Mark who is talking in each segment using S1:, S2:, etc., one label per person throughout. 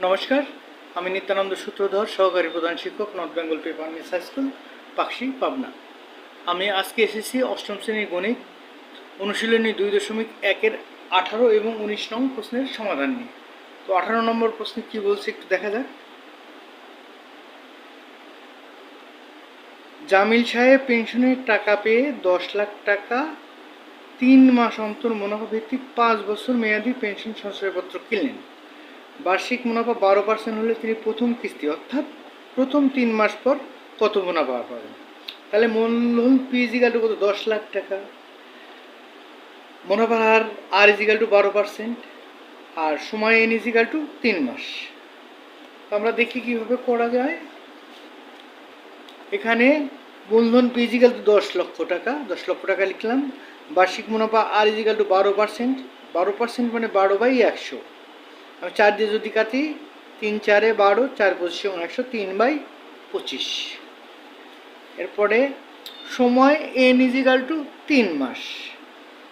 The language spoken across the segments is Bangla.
S1: নমস্কার, আমি নিত্যানন্দ সূত্রধর, সহকারী প্রধান শিক্ষক, North Bengal paper mills high school, Pakshi, Pabna. আমি আজকে এসেছি অষ্টম শ্রেণীর গণিত অনুশীলনী 2.1-এর 18 এবং 19 নং প্রশ্নের সমাধান নিয়ে। তো 18 নম্বর প্রশ্নে কী বলছে একটু দেখা যাক। জামিল সাহেব পেনশনের টাকা পেয়ে 10 লাখ টাকা 3 মাস অন্তর মুনাফা ভিত্তিক 5 বছর মেয়াদী পেনশন সঞ্চয়পত্র কিনলেন। বার্ষিক মুনাফা 12% হলে তিনি প্রথম কিস্তি অর্থাৎ প্রথম 3 মাস পর কত মুনাফা পাবেন? তাহলে মূলধন পি ইজিক্যাল টু কত? 10 লাখ টাকা। মুনাফার হার আর ইজিক্যাল টু 12%, আর সময় এন ইজিক্যাল টু 3 মাস। আমরা দেখি কিভাবে করা যায়। এখানে মূলধন পি ইজিক্যাল টু 10 লক্ষ টাকা, 10 লক্ষ টাকা লিখলাম। বার্ষিক মুনাফা আর ইজিক্যাল টু 12%, 12% মানে 12/100। আমি 4 দিয়ে যদি কাটি, 3 4 12, 4 25 100, 3/25। এরপরে সময় এন ইজিক্যাল টু 3 মাস।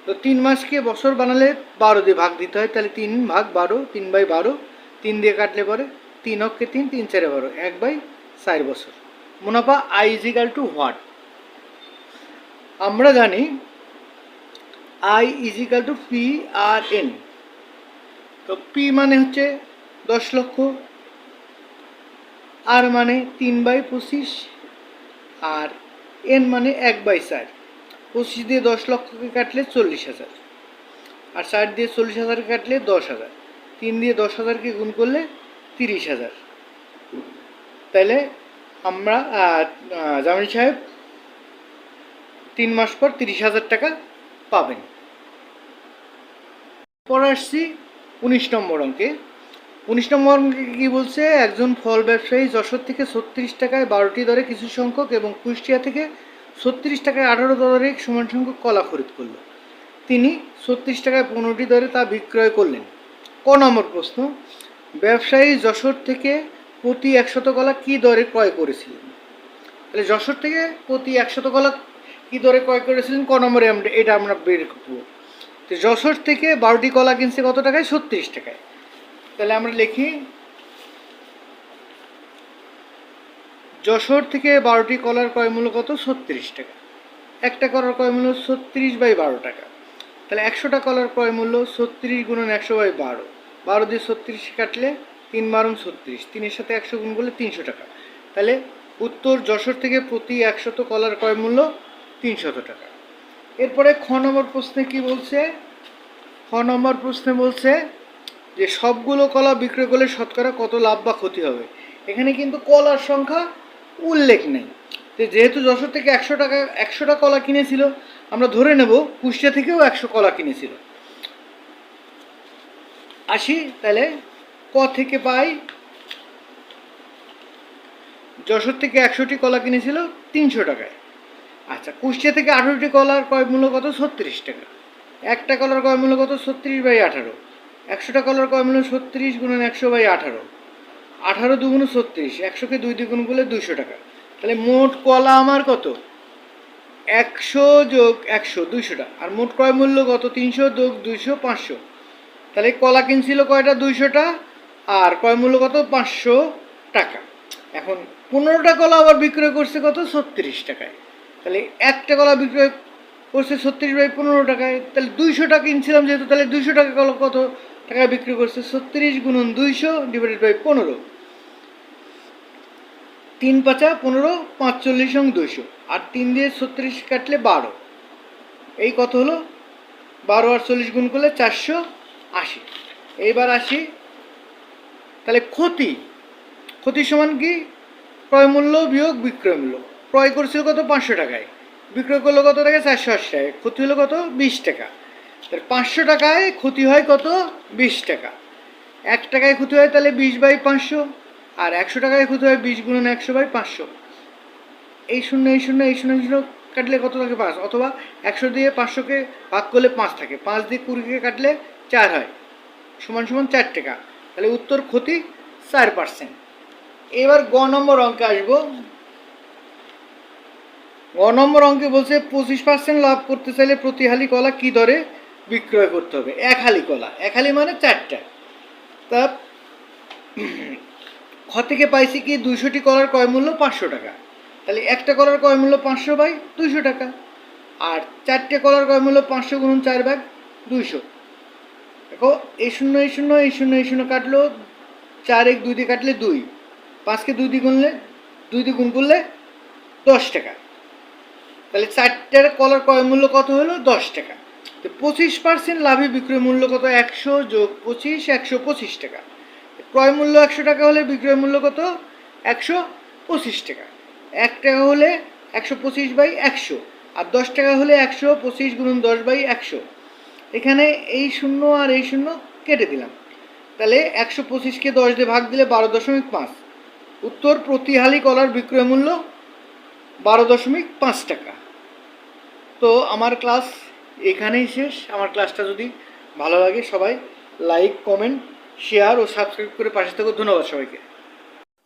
S1: তো 3 মাসকে বছর বানালে 12 দিয়ে ভাগ দিতে হয়, তাহলে 3 ভাগ 12, 3/12, 3 দিয়ে কাটলে পরে 3 অক্ষে 3, 3 4 12, 1/4 বছর। মুনাফা আই ইজিক্যাল টু হোয়াট? আমরা জানি I is equal to P R N. তো পি মানে হচ্ছে 10 লক্ষ, আর মানে 3/25, আর এন মানে 1/4। 25 দিয়ে 10 লক্ষকে কাটলে 40,000, আর 60 দিয়ে 40,000 কাটলে 10,000, 3 দিয়ে 10,000কে গুণ করলে 30,000। তাহলে আমরা জামিল সাহেব 3 মাস পর 30,000 টাকা পাবেন। পরে আসছি 19 নম্বর অঙ্কে। 19 নম্বর অঙ্কে কী বলছে? একজন ফল ব্যবসায়ী যশোর থেকে 36 টাকায় 12টি দরে কিছু সংখ্যক এবং কুষ্টিয়া থেকে 36 টাকায় 18 দরে সমান সংখ্যক কলা খরিদ করলো। তিনি 36 টাকায় 15টি দরে তা বিক্রয় করলেন। ক নম্বর প্রশ্ন, ব্যবসায়ী যশোর থেকে প্রতি 100 কলা কী দরে ক্রয় করেছিলেন? তাহলে যশোর থেকে প্রতি 100 কলা কী দরে ক্রয় করেছিলেন, ক নম্বরে এটা আমরা বের করব। তো যশোর থেকে 12টি কলা কিনছে কত টাকায়? 36 টাকায়। তাহলে আমরা লিখি, যশোর থেকে 12টি কলার ক্রয় মূল্য কত? 36 টাকা। একটা কলার ক্রয় মূল্য 36/12 টাকা। তাহলে 100টা কলার ক্রয় মূল্য 36 গুণন 100/12, 12 দিয়ে 36 কাটলে 3 12 36, 3-এর সাথে 100 গুণ করলে 300 টাকা। তাহলে উত্তর, যশোর থেকে প্রতি 100 কলার ক্রয় মূল্য 300 টাকা। এরপরে খ নম্বর প্রশ্নে কি বলছে? খ নম্বর প্রশ্নে বলছে যে সবগুলো কলা বিক্রয় করলে শতকরা কত লাভ বা ক্ষতি হবে। এখানে কিন্তু কলার সংখ্যা উল্লেখ নেই। তো যেহেতু যশোর থেকে 100টা কলা কিনেছিল, আমরা ধরে নেব কুষ্টিয়া থেকেও 100 কলা কিনেছিল। আসি তাহলে ক থেকে পাই, যশোর থেকে 100টি কলা কিনেছিল 300 টাকায়। আচ্ছা, কুষ্টিয়া থেকে 18টি কলার ক্রয় মূল্য কত? 36 টাকা। একটা কলার ক্রয় মূল্য কত? 36/18। 100টা কলার ক্রয় মূল্য 36 গুণন 100/18, 18 2 36, 100কে 2 দিয়ে গুণ করলে 200 টাকা। তাহলে মোট কলা আমার কত? 100 যোগ 100, 200টা। আর মোট ক্রয় মূল্য কত? 300 যোগ 200, 500। তাহলে কলা কিনছিল কয়টা? 200টা, আর ক্রয় মূল্য কত? 500 টাকা। এখন 15টা কলা আবার বিক্রয় করছে কত? 36 টাকায়। তাহলে একটা কলা বিক্রয় করছে 36/15 টাকায়। তাহলে 200টা কিনছিলাম যেহেতু, তাহলে 200 টাকা কলা কত টাকায় বিক্রি করছে? 36 গুণন 200 ডিভাইডেড বাই 15। 3 5 15, 45 এবং 200, আর 3 দিয়ে 36 কাটলে 12। এই কত হলো? 12 আর 40 গুণ করলে 480। এইবার আসি, তাহলে ক্ষতি সমান কি? ক্রয় মূল্য বিয়োগ বিক্রয় মূল্য। ক্রয় করছিল কত? 500 টাকায়, বিক্রয় করলো কত টাকায়? 480 টাকায়। ক্ষতি হলো কত? 20 টাকা। তাহলে 500 টাকায় ক্ষতি হয় কত? 20 টাকা। 1 টাকায় ক্ষতি হয় তাহলে 20/500, আর 100 টাকায় ক্ষতি হয় 20 গুণন 100/500। এই শূন্য এই শূন্য এই শূন্য শূন্য কাটলে কত থাকে? 5। অথবা 100 দিয়ে 500কে ভাগ করলে 5 থাকে, 5 দিয়ে 20কে কাটলে 4 হয়, সমান সমান 4 টাকা। তাহলে উত্তর ক্ষতি 4%। এবার গ নম্বর অঙ্কে আসবো। গ নম্বর অঙ্কে বলছে 25% লাভ করতে চাইলে প্রতি হালি কলা কী দরে বিক্রয় করতে হবে? 1 হালি কলা, 1 হালি মানে 4টা। তা খ থেকে পাইছি কি 200টি কলার ক্রয় মূল্য 500 টাকা, তাহলে একটা কলার ক্রয় মূল্য 500 বাই 200 টাকা, আর 4টে কলার ক্রয় মূল্য 500 গুণন 4 ভাগ 200। দেখো এই শূন্য এই শূন্য এই শূন্য এই শূন্য কাটলো, 4 1 2 দিয়ে কাটলে 2, 5কে 2 দিয়ে গুনলে 2 দিয়ে গুণ করলে 10 টাকা, তাহলে 4টার কলার ক্রয় মূল্য কত হলো 10 টাকা। তো 25% লাভে বিক্রয় মূল্য কত, 100 যোগ 25 125 টাকা। ক্রয় মূল্য 100 টাকা হলে বিক্রয় মূল্য কত 125 টাকা। 1 টাকা হলে 125 বাই 100, আর 10 টাকা হলে 125 গুণন 10 বাই 100। এখানে এই শূন্য আর এই শূন্য কেটে দিলাম, তাহলে 125কে 10 দিয়ে ভাগ দিলে 12.5। উত্তর, প্রতি হালি কলার বিক্রয় মূল্য 12.5 টাকা। তো আমার ক্লাস এখানেই শেষ। আমার ক্লাসটা যদি ভালো লাগে সবাই লাইক কমেন্ট শেয়ার ও সাবস্ক্রাইব করে পাশে থাকো। ধন্যবাদ সবাইকে।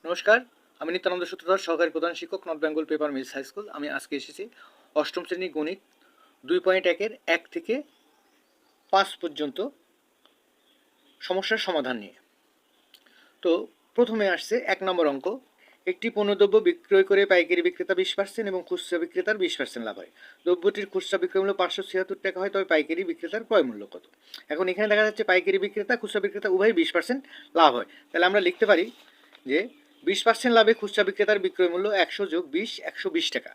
S1: নমস্কার, আমি নিত্যানন্দ সূত্রধর, সহকারী প্রধান শিক্ষক, North Bengal Paper Mills High School. আমি আজকে এসেছি অষ্টম শ্রেণী গণিত 2.1-এর 1 থেকে 5 পর্যন্ত সমস্যার সমাধান নিয়ে। তো প্রথমে আসছে 1 নম্বর অঙ্ক। একটি পণ্যদ্রব্য বিক্রয় করে পাইকারি বিক্রেতা 20% এবং খুচরা বিক্রেতার 20% লাভ হয়। দ্রব্যটির খুচরা বিক্রয় মূল্য 576 টাকা হয়, তবে পাইকারি বিক্রেতার ক্রয় মূল্য কত? এখন এখানে দেখা যাচ্ছে পাইকারি বিক্রেতা খুচরা বিক্রেতা উভয় 20% লাভ হয়। তাহলে আমরা লিখতে পারি যে 20% লাভে খুচরা বিক্রেতার বিক্রয় মূল্য 100 যোগ 20 120 টাকা।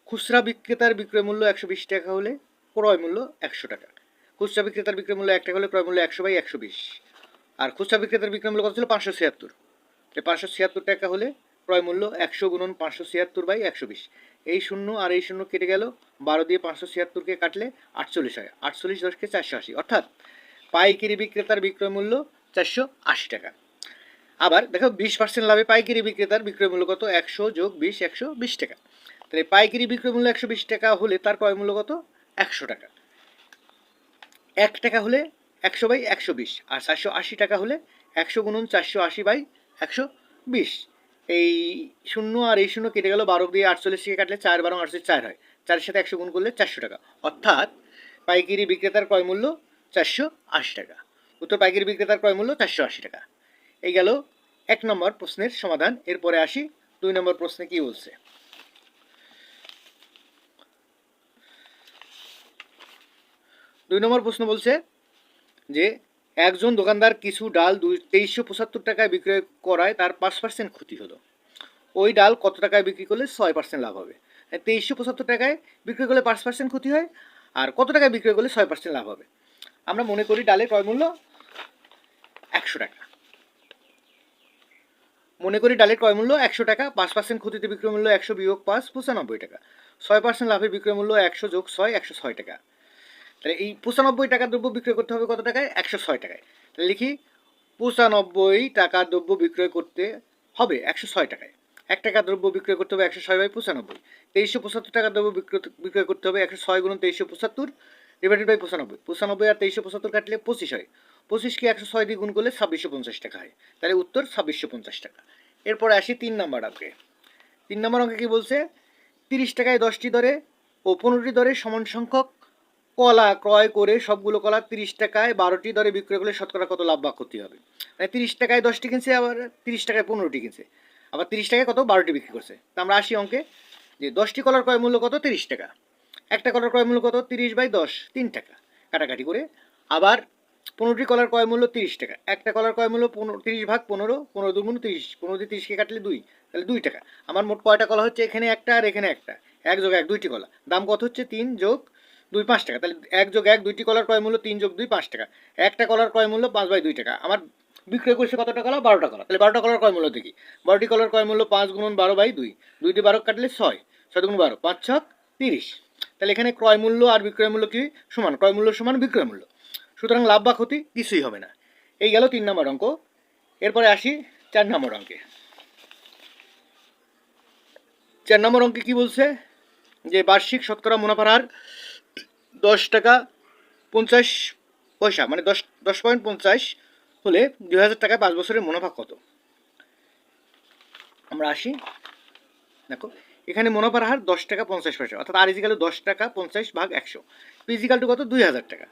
S1: খুচরা বিক্রেতার বিক্রয় মূল্য 120 টাকা হলে ক্রয় মূল্য 100 টাকা। খুচরা বিক্রেতার বিক্রয় মূল্য 1 টাকা হলে ক্রয় মূল্য 100 বাই 120। আর খুচরা বিক্রেতার বিক্রয় মূল্য কত ছিল 576। 576 টাকা হলে ক্রয় মূল্য 100 গুণন 576 বাই 120। এই শূন্য আর এই শূন্য কেটে গেল, 12 দিয়ে 576কে কাটলে 48 হয়। 48 10কে 480, অর্থাৎ পাইকারি বিক্রেতার বিক্রয় মূল্য 480 টাকা। আবার দেখো 20% লাভে পাইকারি বিক্রেতার বিক্রয় মূল্য কত, 100 যোগ 20 120 টাকা। তাহলে পাইকারি বিক্রয় মূল্য 120 টাকা হলে তার ক্রয় মূল্য কত, 100 টাকা। 1 টাকা হলে 100 বাই 120, আর 480 টাকা হলে 100 গুণন 480 বাই 120। এই শূন্য আর এই শূন্য কেটে গেল, 12 দিয়ে 48কে কাটলে 4 12 48 4 হয়। 4-এর সাথে 100 গুণ করলে 400 টাকা, অর্থাৎ পাইকারি বিক্রেতার ক্রয় মূল্য 480 টাকা। উত্তর, পাইকারি বিক্রেতার ক্রয় মূল্য 480 টাকা। এই গেল 1 নম্বর প্রশ্নের সমাধান। এরপরে আসি 2 নম্বর প্রশ্নে কি বলছে। 2 নম্বর প্রশ্ন বলছে যে একজন দোকানদার কিছু ডাল 2375 টাকায় বিক্রয় করায় তার 5% ক্ষতি হলো। ওই ডাল কত টাকায় বিক্রি করলে 6% লাভ হবে? 2375 টাকায় বিক্রি করলে 5% ক্ষতি হয়, আর কত টাকায় বিক্রি করলে 6% লাভ হবে? আমরা মনে করি ডালের ক্রয় মূল্য 100 টাকা। মনে করি ডালের ক্রয় মূল্য 100 টাকা, 5% ক্ষতিতে বিক্রয় মূল্য 100 বিয়োগ 5 95 টাকা। 6% লাভের বিক্রয় মূল্য 100 যোগ 6 106 টাকা। তাহলে এই 95 টাকা দ্রব্য বিক্রয় করতে হবে কত টাকায়, 106 টাকায়। তাহলে লিখি 95 টাকা দ্রব্য বিক্রয় করতে হবে 106 টাকায়। 1 টাকা দ্রব্য বিক্রয় করতে হবে 106 বাই 95। 2375 টাকা দ্রব্য বিক্রয় করতে হবে 106 গুণ 2375 ডিভাইডেড বাই 95। 95 আর 2375 কাটলে 25 হয়। 25কে 106 দিয়ে গুণ করলে 2650 টাকা হয়। তাহলে উত্তর 2650 টাকা। এরপরে আসি 3 নম্বর অঙ্কে। 3 নম্বর অঙ্কে কি বলছে, 30 টাকায় 10টি দরে ও 15টি দরে সমান সংখ্যক কলা ক্রয় করে সবগুলো কলা 30 টাকায় 12টি দরে বিক্রয় করলে শতকরা কত লাভ বা ক্ষতি হবে? মানে 30 টাকায় 10টি কিনছে, আবার 30 টাকায় 15টি কিনছে, আবার 30 টাকায় কত 12টি বিক্রি করছে। তা আমরা আসি অঙ্কে যে 10টি কলার ক্রয় মূল্য কত, 30 টাকা। একটা কলার ক্রয় মূল্য কত, 30 বাই 10 3 টাকা কাটাকাটি করে। আবার 15টি কলার ক্রয় মূল্য 30 টাকা। একটা কলার ক্রয় মূল্য 30 ভাগ 15, 15 দুগুণ 30, 15 দিয়ে 30কে কাটলে 2, তাহলে 2 টাকা। আমার মোট কয়টা কলা হচ্ছে, এখানে একটা আর এখানে একটা, 1 যোগ 1 2টি কলা। দাম কত হচ্ছে, 3 যোগ 2 5 টাকা। তাহলে 1 যোগ 1 2টি কলার ক্রয় মূল্য 3 যোগ 2 5 টাকা। একটা কলার ক্রয় মূল্য 5 বাই 2 টাকা। আমার বিক্রয় করছে কতটা কলা, 12টা কলা। তাহলে 12টা কলার ক্রয় মূল্য দেখি, 12টি কলার ক্রয় মূল্য 5 গুণন 12 বাই 2, 2 দিয়ে 12 কাটলে 6, 6 দুগুণ 12, 5 6 30। তাহলে এখানে ক্রয় মূল্য আর বিক্রয় মূল্য কি সমান, ক্রয় মূল্য সমান বিক্রয় মূল্য, সুতরাং লাভ বা ক্ষতি কিছুই হবে না। এই গেল 3 নম্বর অঙ্ক। এরপরে আসি 4 নম্বর অঙ্কে। 4 নম্বর অঙ্কে কি বলছে যে বার্ষিক শতকরা মুনাফার হার 10 টাকা 50 পয়সা, মানে 10.50 হলে 2000 টাকায় 5 বছরের মুনাফা কত? আমরা আসি, দেখো এখানে মুনাফার হার 10 টাকা 50 পয়সা, অর্থাৎ আর ইজিক্যাল 10 টাকা 50 ভাগ 100, পি ইজিক্যাল টু কত, 2000 টাকা,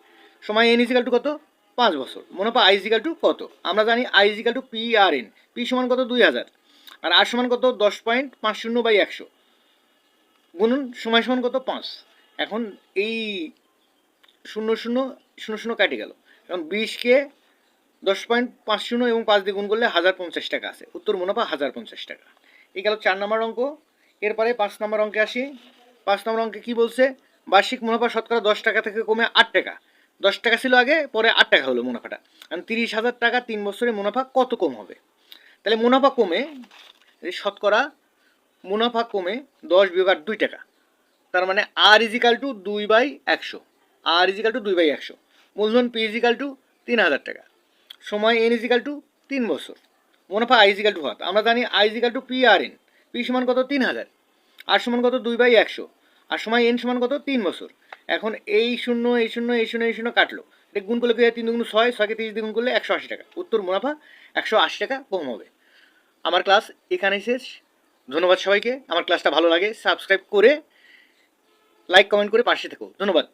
S1: সময় এন ইজিক্যাল টু কত 5 বছর। মুনাফা আই ইজিক্যাল টু কত? আমরা জানি I is equal to P R N. P সমান কত? 2000, আর আর সমান কত? 10.50/100 গুণন সময় সমান কত? 5। এখন এই 0000 কাটে গেল। এখন 20কে 10.50 এবং 5 দিয়ে গুণ করলে 1050 টাকা আছে। উত্তর মুনাফা 1050 টাকা। এই গেল 4 নম্বর অঙ্ক। এরপরে 5 নম্বর অঙ্কে আসি। 5 নম্বর অঙ্কে কি বলছে? বার্ষিক মুনাফা শতকরা 10 টাকা থেকে কমে 8 টাকা। 10 টাকা ছিল আগে, পরে 8 টাকা হলো মুনাফাটা। কারণ 30,000 টাকা 3 বছরে মুনাফা কত কম হবে? তাহলে মুনাফা কমে, শতকরা মুনাফা কমে 10 বিভাগ 2 টাকা। তার মানে আর ইজিক্যাল টু 2/100। আর ইজিক্যাল টু 2/100। মূলধন পি ইজিক্যাল টু 3,000 টাকা। সময় এন ইজিক্যাল টু 3 বছর। মুনাফা আই ইজিক্যাল টু কত? আমরা জানি I is equal to P R N. P সমান কত? 3,000। আর সমান কত? 2/100। আর সময় এন সমান কত? 3 বছর। এখন এই শূন্য এই শূন্য এই শূন্য এই শূন্য কাটলো, এটা গুণ করলে কি হয়? 3 দুগুণ 6, 6কে 30 দিয়ে গুণ করলে 180 টাকা। উত্তর মুনাফা 180 টাকা কম হবে। আমার ক্লাস এখানেই শেষ। ধন্যবাদ সবাইকে। আমার ক্লাসটা ভালো লাগে সাবস্ক্রাইব করে, লাইক কমেন্ট করে পাশে থেকো। ধন্যবাদ।